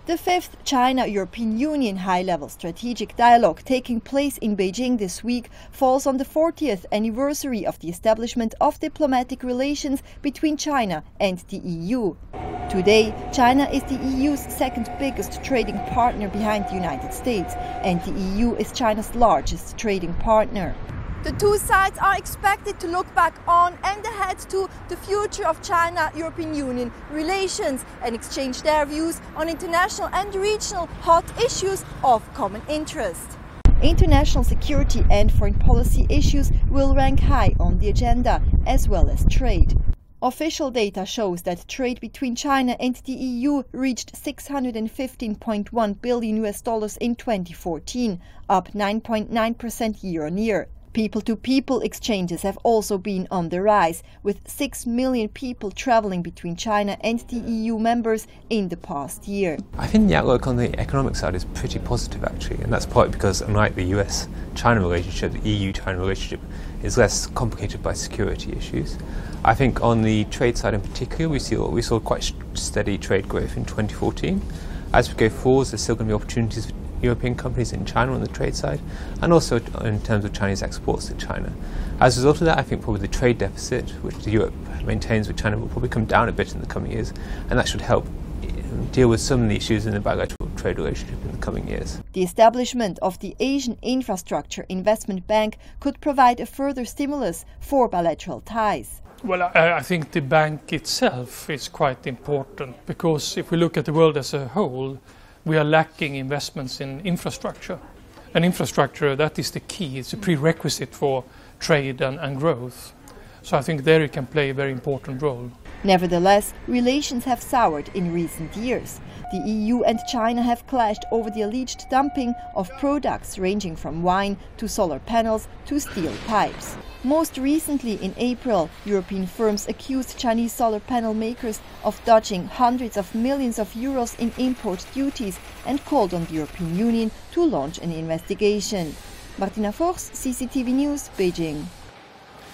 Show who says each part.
Speaker 1: The fifth China-European Union high-level strategic dialogue taking place in Beijing this week falls on the 40th anniversary of the establishment of diplomatic relations between China and the EU. Today, China is the EU's second biggest trading partner behind the United States, and the EU is China's largest trading partner. The two sides are expected to look back on and ahead to the future of China-European Union relations and exchange their views on international and regional hot issues of common interest. International security and foreign policy issues will rank high on the agenda, as well as trade. Official data shows that trade between China and the EU reached $615.1 billion in 2014, up 9.9% year-on-year. People-to-people exchanges have also been on the rise, with 6 million people traveling between China and the EU members in the past year.
Speaker 2: I think the outlook on the economic side is pretty positive actually, and that's partly because unlike the US-China relationship, the EU-China relationship is less complicated by security issues. I think on the trade side in particular, we saw quite steady trade growth in 2014. As we go forward, there's still going to be opportunities for European companies in China on the trade side, and also in terms of Chinese exports to China. As a result of that, I think probably the trade deficit, which Europe maintains with China, will probably come down a bit in the coming years, and that should help deal with some of the issues in the bilateral trade relationship in the coming years.
Speaker 1: The establishment of the Asian Infrastructure Investment Bank could provide a further stimulus for bilateral ties.
Speaker 3: Well, I think the bank itself is quite important, because if we look at the world as a whole, we are lacking investments in infrastructure. And infrastructure, that is the key. It's a prerequisite for trade and growth. So I think there it can play a very important role.
Speaker 1: Nevertheless, relations have soured in recent years. The EU and China have clashed over the alleged dumping of products ranging from wine to solar panels to steel pipes. Most recently, in April, European firms accused Chinese solar panel makers of dodging hundreds of millions of euros in import duties and called on the European Union to launch an investigation. Martina Vos, CCTV News, Beijing.